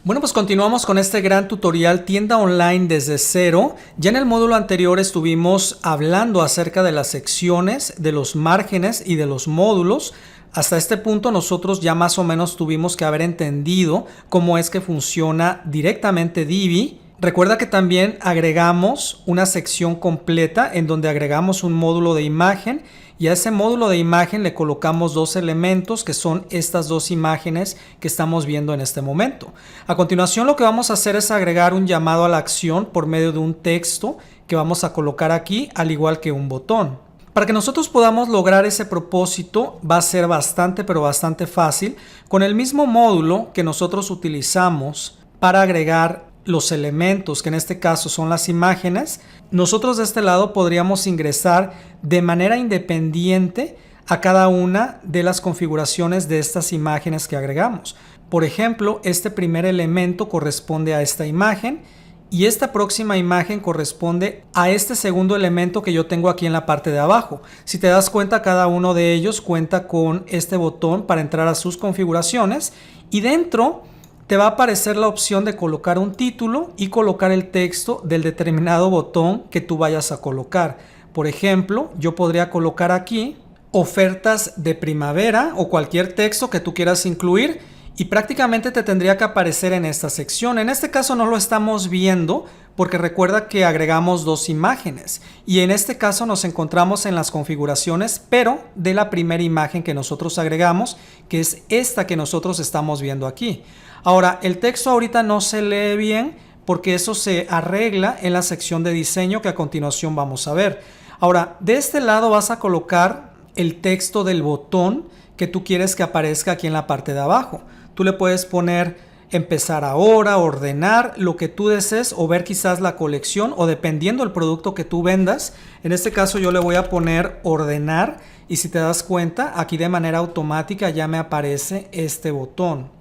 Bueno, pues continuamos con este gran tutorial tienda online desde cero. Ya en el módulo anterior estuvimos hablando acerca de las secciones, de los márgenes y de los módulos. Hasta este punto nosotros ya más o menos tuvimos que haber entendido cómo es que funciona directamente Divi. Recuerda que también agregamos una sección completa en donde agregamos un módulo de imagen y a ese módulo de imagen le colocamos dos elementos que son estas dos imágenes que estamos viendo en este momento. A continuación lo que vamos a hacer es agregar un llamado a la acción por medio de un texto que vamos a colocar aquí, al igual que un botón. Para que nosotros podamos lograr ese propósito va a ser bastante fácil con el mismo módulo que nosotros utilizamos para agregar los elementos, que en este caso son las imágenes. Nosotros de este lado podríamos ingresar de manera independiente a cada una de las configuraciones de estas imágenes que agregamos. Por ejemplo, este primer elemento corresponde a esta imagen y esta próxima imagen corresponde a este segundo elemento que yo tengo aquí en la parte de abajo. Si te das cuenta, cada uno de ellos cuenta con este botón para entrar a sus configuraciones y dentro te va a aparecer la opción de colocar un título y colocar el texto del determinado botón que tú vayas a colocar. Por ejemplo, yo podría colocar aquí ofertas de primavera o cualquier texto que tú quieras incluir y prácticamente te tendría que aparecer en esta sección. En este caso no lo estamos viendo porque recuerda que agregamos dos imágenes y en este caso nos encontramos en las configuraciones, pero de la primera imagen que nosotros agregamos, que es esta que nosotros estamos viendo aquí. Ahora, el texto ahorita no se lee bien porque eso se arregla en la sección de diseño que a continuación vamos a ver. Ahora, de este lado vas a colocar el texto del botón que tú quieres que aparezca aquí en la parte de abajo. Tú le puedes poner empezar ahora, ordenar, lo que tú desees o ver quizás la colección o dependiendo del producto que tú vendas. En este caso yo le voy a poner ordenar y si te das cuenta aquí de manera automática ya me aparece este botón.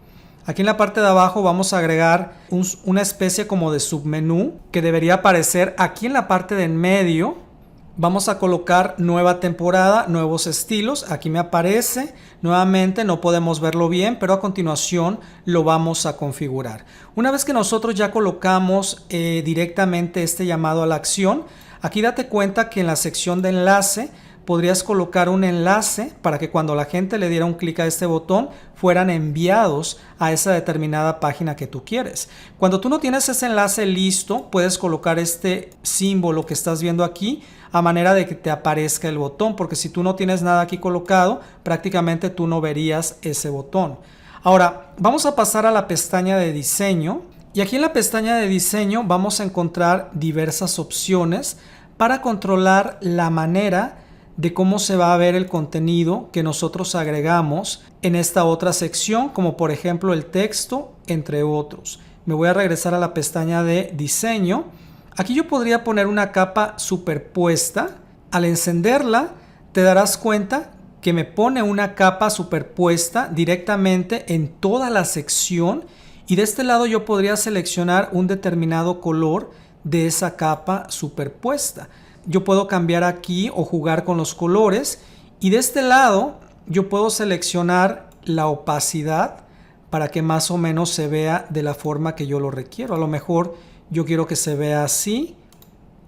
Aquí en la parte de abajo vamos a agregar una especie como de submenú que debería aparecer aquí en la parte de en medio. Vamos a colocar nueva temporada, nuevos estilos. Aquí me aparece. Nuevamente no podemos verlo bien, pero a continuación lo vamos a configurar. Una vez que nosotros ya colocamos directamente este llamado a la acción, aquí date cuenta que en la sección de enlace podrías colocar un enlace para que cuando la gente le diera un clic a este botón fueran enviados a esa determinada página que tú quieres. Cuando tú no tienes ese enlace listo, puedes colocar este símbolo que estás viendo aquí a manera de que te aparezca el botón, porque si tú no tienes nada aquí colocado, prácticamente tú no verías ese botón. Ahora, vamos a pasar a la pestaña de diseño y aquí en la pestaña de diseño vamos a encontrar diversas opciones para controlar la manera de cómo se va a ver el contenido que nosotros agregamos en esta otra sección, como por ejemplo el texto, entre otros. Me voy a regresar a la pestaña de diseño. Aquí yo podría poner una capa superpuesta. Al encenderla, te darás cuenta que me pone una capa superpuesta directamente en toda la sección y de este lado yo podría seleccionar un determinado color de esa capa superpuesta. Yo puedo cambiar aquí o jugar con los colores y de este lado yo puedo seleccionar la opacidad para que más o menos se vea de la forma que yo lo requiero. A lo mejor yo quiero que se vea así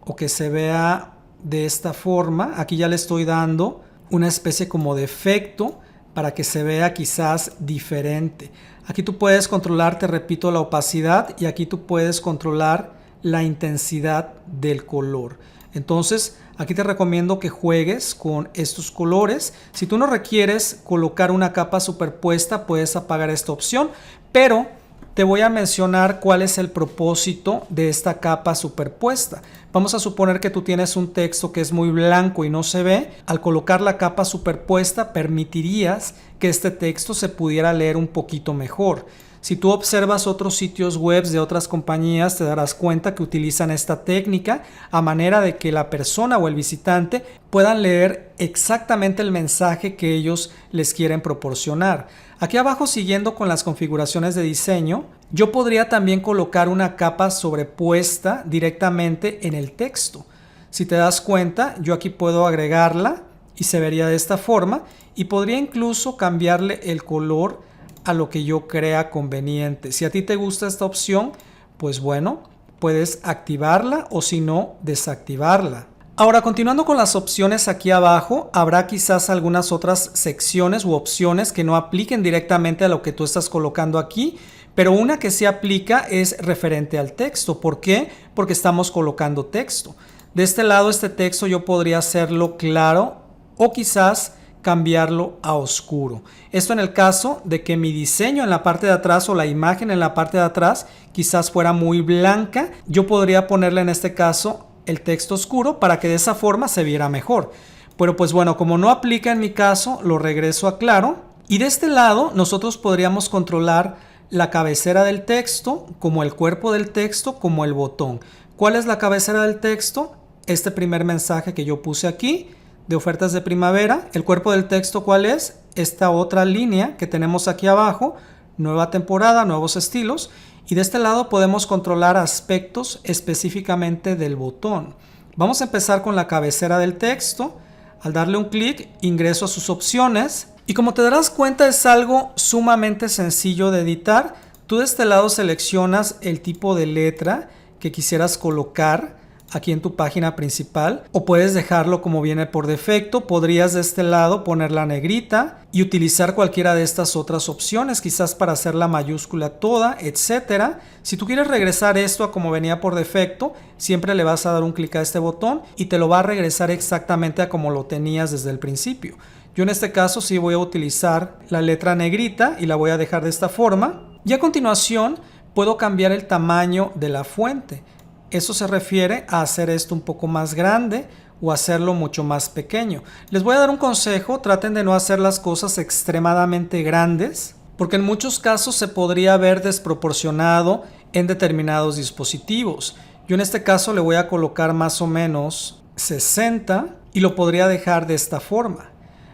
o que se vea de esta forma. Aquí ya le estoy dando una especie como de efecto para que se vea quizás diferente. Aquí tú puedes controlar, te repito, la opacidad y aquí tú puedes controlar la intensidad del color. Entonces aquí te recomiendo que juegues con estos colores. Si tú no requieres colocar una capa superpuesta, puedes apagar esta opción, pero te voy a mencionar cuál es el propósito de esta capa superpuesta. Vamos a suponer que tú tienes un texto que es muy blanco y no se ve. Al colocar la capa superpuesta permitirías que este texto se pudiera leer un poquito mejor. Si tú observas otros sitios web de otras compañías, te darás cuenta que utilizan esta técnica a manera de que la persona o el visitante puedan leer exactamente el mensaje que ellos les quieren proporcionar. Aquí abajo, siguiendo con las configuraciones de diseño, yo podría también colocar una capa sobrepuesta directamente en el texto. Si te das cuenta, yo aquí puedo agregarla y se vería de esta forma y podría incluso cambiarle el color a lo que yo crea conveniente. Si a ti te gusta esta opción, pues bueno, puedes activarla o si no, desactivarla. Ahora, continuando con las opciones aquí abajo, habrá quizás algunas otras secciones u opciones que no apliquen directamente a lo que tú estás colocando aquí, pero una que sí aplica es referente al texto. ¿Por qué? Porque estamos colocando texto. De este lado, este texto yo podría hacerlo claro o quizás cambiarlo a oscuro. Esto en el caso de que mi diseño en la parte de atrás o la imagen en la parte de atrás quizás fuera muy blanca, yo podría ponerle en este caso el texto oscuro para que de esa forma se viera mejor. Pero pues bueno, como no aplica en mi caso, lo regreso a claro. Y de este lado nosotros podríamos controlar la cabecera del texto, como el cuerpo del texto, como el botón. ¿Cuál es la cabecera del texto? Este primer mensaje que yo puse aquí de ofertas de primavera. El cuerpo del texto, ¿cuál es? Esta otra línea que tenemos aquí abajo, nueva temporada, nuevos estilos. Y de este lado podemos controlar aspectos específicamente del botón. Vamos a empezar con la cabecera del texto. Al darle un clic, ingreso a sus opciones. Y como te darás cuenta, es algo sumamente sencillo de editar. Tú de este lado seleccionas el tipo de letra que quisieras colocar aquí en tu página principal, o puedes dejarlo como viene por defecto. Podrías de este lado poner la negrita y utilizar cualquiera de estas otras opciones, quizás para hacer la mayúscula toda, etcétera. Si tú quieres regresar esto a como venía por defecto, siempre le vas a dar un clic a este botón y te lo va a regresar exactamente a como lo tenías desde el principio. Yo en este caso sí voy a utilizar la letra negrita y la voy a dejar de esta forma. Y a continuación puedo cambiar el tamaño de la fuente. Eso se refiere a hacer esto un poco más grande o hacerlo mucho más pequeño. Les voy a dar un consejo: traten de no hacer las cosas extremadamente grandes, porque en muchos casos se podría ver desproporcionado en determinados dispositivos. Yo en este caso le voy a colocar más o menos 60 y lo podría dejar de esta forma.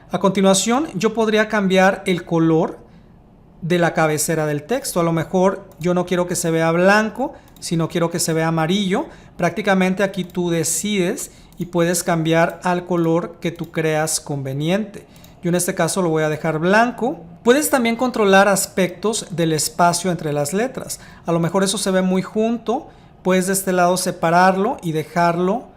A continuación, yo podría cambiar el color de la cabecera del texto. A lo mejor yo no quiero que se vea blanco, sino quiero que se vea amarillo. Prácticamente aquí tú decides y puedes cambiar al color que tú creas conveniente. Yo en este caso lo voy a dejar blanco. Puedes también controlar aspectos del espacio entre las letras. A lo mejor eso se ve muy junto. Puedes de este lado separarlo y dejarlo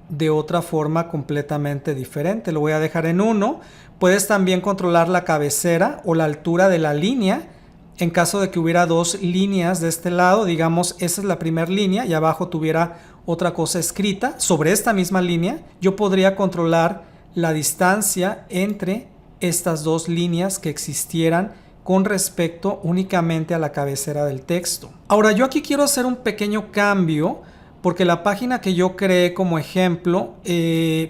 de otra forma completamente diferente. Lo voy a dejar en 1. Puedes también controlar la cabecera o la altura de la línea. En caso de que hubiera dos líneas de este lado, digamos, esa es la primera línea y abajo tuviera otra cosa escrita sobre esta misma línea, yo podría controlar la distancia entre estas dos líneas que existieran con respecto únicamente a la cabecera del texto. Ahora, yo aquí quiero hacer un pequeño cambio, porque la página que yo creé como ejemplo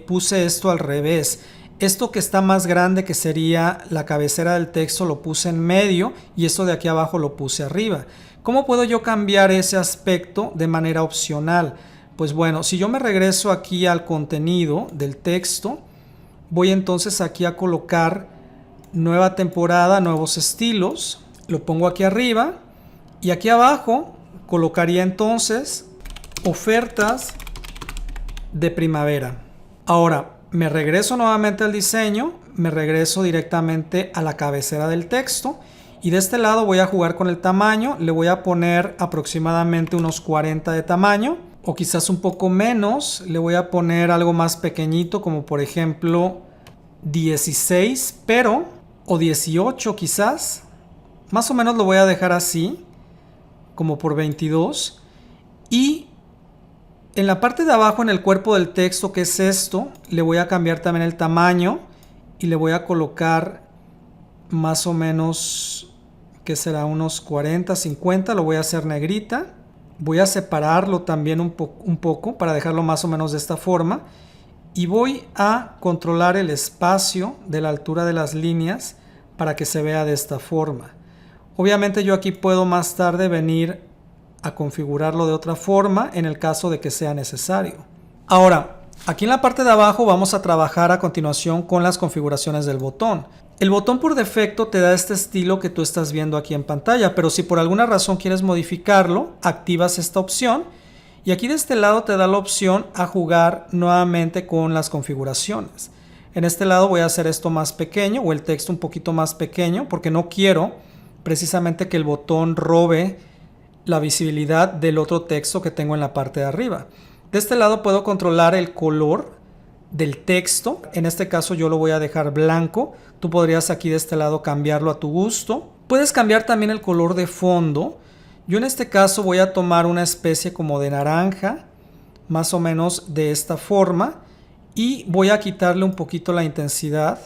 puse esto al revés. Esto que está más grande, que sería la cabecera del texto, lo puse en medio y esto de aquí abajo lo puse arriba. ¿Cómo puedo yo cambiar ese aspecto de manera opcional? Pues bueno, si yo me regreso aquí al contenido del texto, voy entonces aquí a colocar nueva temporada, nuevos estilos. Lo pongo aquí arriba y aquí abajo colocaría entonces ofertas de primavera. Ahora, me regreso nuevamente al diseño, me regreso directamente a la cabecera del texto y de este lado voy a jugar con el tamaño. Le voy a poner aproximadamente unos 40 de tamaño o quizás un poco menos. Le voy a poner algo más pequeñito, como por ejemplo 16, pero o 18 quizás. Más o menos lo voy a dejar así, como por 22. Y en la parte de abajo, en el cuerpo del texto, que es esto, le voy a cambiar también el tamaño y le voy a colocar más o menos, que será unos 40, 50, lo voy a hacer negrita. Voy a separarlo también un poco para dejarlo más o menos de esta forma y voy a controlar el espacio de la altura de las líneas para que se vea de esta forma. Obviamente yo aquí puedo más tarde venir a configurarlo de otra forma en el caso de que sea necesario. Ahora, aquí en la parte de abajo vamos a trabajar a continuación con las configuraciones del botón. El botón por defecto te da este estilo que tú estás viendo aquí en pantalla, pero si por alguna razón quieres modificarlo, activas esta opción y aquí de este lado te da la opción a jugar nuevamente con las configuraciones. En este lado voy a hacer esto más pequeño o el texto un poquito más pequeño porque no quiero precisamente que el botón robe la visibilidad del otro texto que tengo en la parte de arriba. De este lado puedo controlar el color del texto. En este caso yo lo voy a dejar blanco. Tú podrías aquí de este lado cambiarlo a tu gusto. Puedes cambiar también el color de fondo. Yo en este caso voy a tomar una especie como de naranja, más o menos de esta forma, y voy a quitarle un poquito la intensidad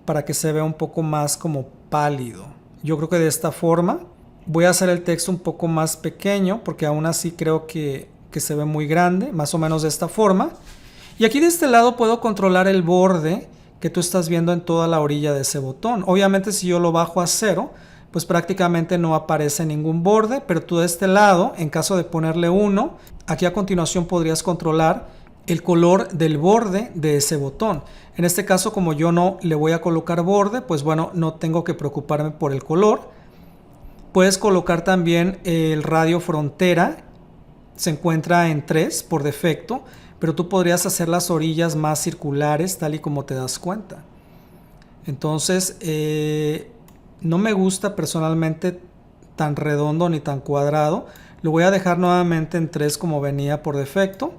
para que se vea un poco más como pálido. Yo creo que de esta forma voy a hacer el texto un poco más pequeño porque aún así creo que se ve muy grande, más o menos de esta forma. Y aquí de este lado puedo controlar el borde que tú estás viendo en toda la orilla de ese botón. Obviamente si yo lo bajo a 0, pues prácticamente no aparece ningún borde, pero tú de este lado, en caso de ponerle 1, aquí a continuación podrías controlar el color del borde de ese botón. En este caso, como yo no le voy a colocar borde, pues bueno, no tengo que preocuparme por el color. Puedes colocar también el radio frontera, se encuentra en 3 por defecto, pero tú podrías hacer las orillas más circulares tal y como te das cuenta. Entonces, no me gusta personalmente tan redondo ni tan cuadrado. Lo voy a dejar nuevamente en 3 como venía por defecto.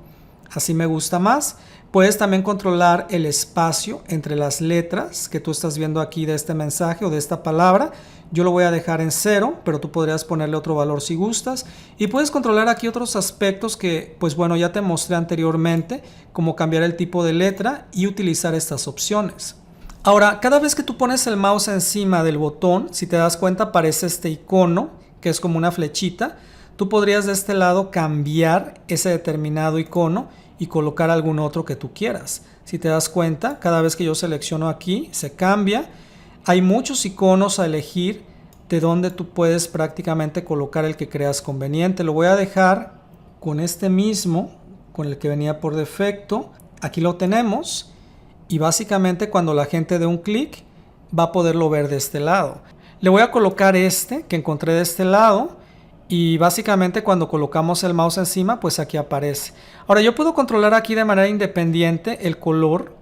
Así me gusta más. Puedes también controlar el espacio entre las letras que tú estás viendo aquí de este mensaje o de esta palabra. Yo lo voy a dejar en 0, pero tú podrías ponerle otro valor si gustas. Y puedes controlar aquí otros aspectos que, pues bueno, ya te mostré anteriormente, como cambiar el tipo de letra y utilizar estas opciones. Ahora, cada vez que tú pones el mouse encima del botón, si te das cuenta aparece este icono, que es como una flechita. Tú podrías de este lado cambiar ese determinado icono y colocar algún otro que tú quieras. Si te das cuenta, cada vez que yo selecciono aquí, se cambia. Hay muchos iconos a elegir de donde tú puedes prácticamente colocar el que creas conveniente. Lo voy a dejar con este mismo, con el que venía por defecto. Aquí lo tenemos y básicamente cuando la gente dé un clic va a poderlo ver de este lado. Le voy a colocar este que encontré de este lado. Y básicamente cuando colocamos el mouse encima, pues aquí aparece. Ahora yo puedo controlar aquí de manera independiente el color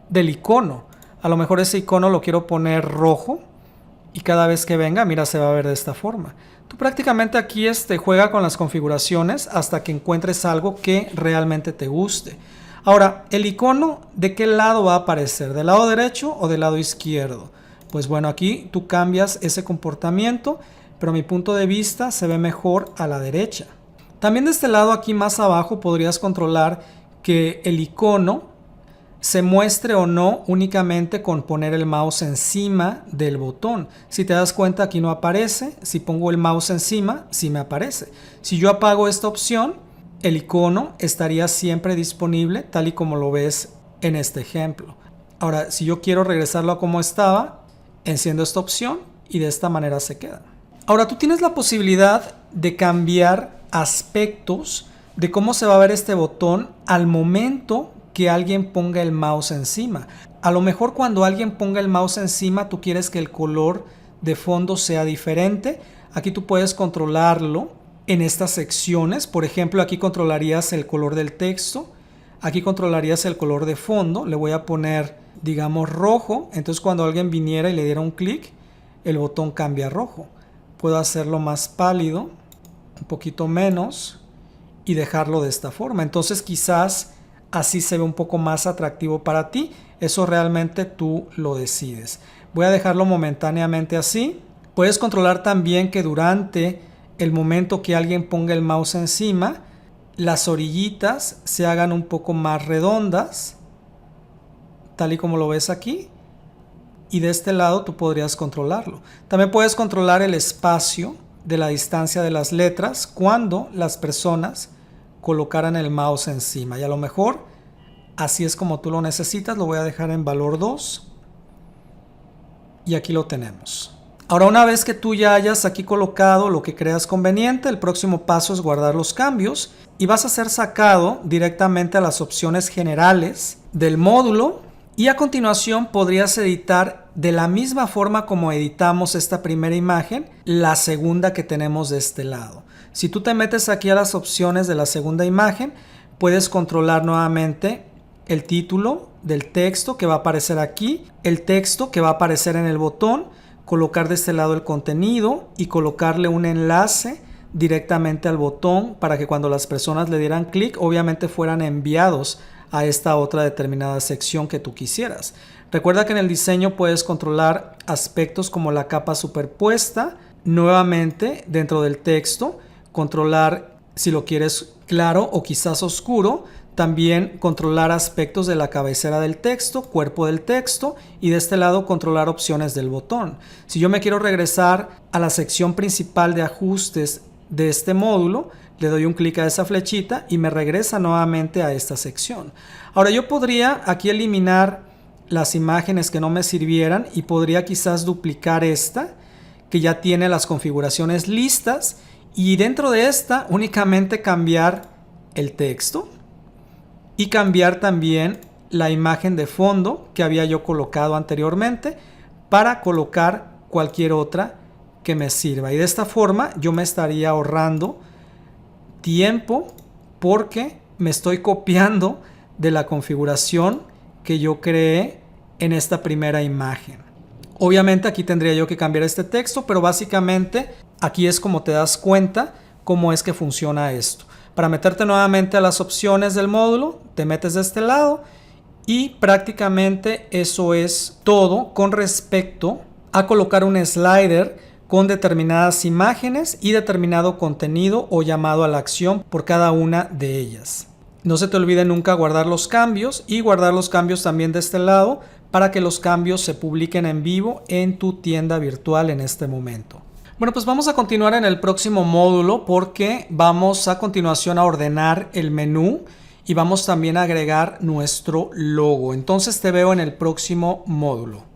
del icono. A lo mejor ese icono lo quiero poner rojo y cada vez que venga, mira, se va a ver de esta forma. Tú prácticamente aquí juega con las configuraciones hasta que encuentres algo que realmente te guste. Ahora, el icono, ¿de qué lado va a aparecer? ¿Del lado derecho o del lado izquierdo? Pues bueno, aquí tú cambias ese comportamiento, pero a mi punto de vista se ve mejor a la derecha. También de este lado aquí más abajo podrías controlar que el icono se muestre o no únicamente con poner el mouse encima del botón. Si te das cuenta aquí no aparece, si pongo el mouse encima sí me aparece. Si yo apago esta opción, el icono estaría siempre disponible tal y como lo ves en este ejemplo. Ahora si yo quiero regresarlo a como estaba, enciendo esta opción y de esta manera se queda. Ahora tú tienes la posibilidad de cambiar aspectos de cómo se va a ver este botón al momento que alguien ponga el mouse encima. A lo mejor cuando alguien ponga el mouse encima tú quieres que el color de fondo sea diferente. Aquí tú puedes controlarlo en estas secciones. Por ejemplo, aquí controlarías el color del texto. Aquí controlarías el color de fondo. Le voy a poner, digamos, rojo. Entonces cuando alguien viniera y le diera un clic, el botón cambia a rojo. Puedo hacerlo más pálido, un poquito menos y dejarlo de esta forma. Entonces quizás así se ve un poco más atractivo para ti. Eso realmente tú lo decides. Voy a dejarlo momentáneamente así. Puedes controlar también que durante el momento que alguien ponga el mouse encima, las orillitas se hagan un poco más redondas, tal y como lo ves aquí. Y de este lado tú podrías controlarlo. También puedes controlar el espacio de la distancia de las letras cuando las personas colocaran el mouse encima. Y a lo mejor así es como tú lo necesitas. Lo voy a dejar en valor 2. Y aquí lo tenemos. Ahora una vez que tú ya hayas aquí colocado lo que creas conveniente, el próximo paso es guardar los cambios. Y vas a ser sacado directamente a las opciones generales del módulo. Y a continuación podrías editar de la misma forma como editamos esta primera imagen, la segunda que tenemos de este lado. Si tú te metes aquí a las opciones de la segunda imagen, puedes controlar nuevamente el título del texto que va a aparecer aquí, el texto que va a aparecer en el botón. colocar de este lado el contenido y colocarle un enlace directamente al botón para que cuando las personas le dieran clic, obviamente fueran enviados a esta otra determinada sección que tú quisieras. Recuerda que en el diseño puedes controlar aspectos como la capa superpuesta, nuevamente dentro del texto, controlar si lo quieres claro o quizás oscuro, también controlar aspectos de la cabecera del texto, cuerpo del texto y de este lado controlar opciones del botón. Si yo me quiero regresar a la sección principal de ajustes de este módulo, le doy un clic a esa flechita y me regresa nuevamente a esta sección. Ahora yo podría aquí eliminar las imágenes que no me sirvieran y podría quizás duplicar esta que ya tiene las configuraciones listas y dentro de esta únicamente cambiar el texto y cambiar también la imagen de fondo que había yo colocado anteriormente para colocar cualquier otra que me sirva. Y de esta forma yo me estaría ahorrando tiempo porque me estoy copiando de la configuración que yo creé en esta primera imagen. Obviamente aquí tendría yo que cambiar este texto, pero básicamente aquí es como te das cuenta cómo es que funciona esto. Para meterte nuevamente a las opciones del módulo, te metes de este lado y prácticamente eso es todo con respecto a colocar un slider con determinadas imágenes y determinado contenido o llamado a la acción por cada una de ellas. No se te olvide nunca guardar los cambios y guardar los cambios también de este lado para que los cambios se publiquen en vivo en tu tienda virtual en este momento. Bueno, pues vamos a continuar en el próximo módulo porque vamos a continuación a ordenar el menú y vamos también a agregar nuestro logo. Entonces te veo en el próximo módulo.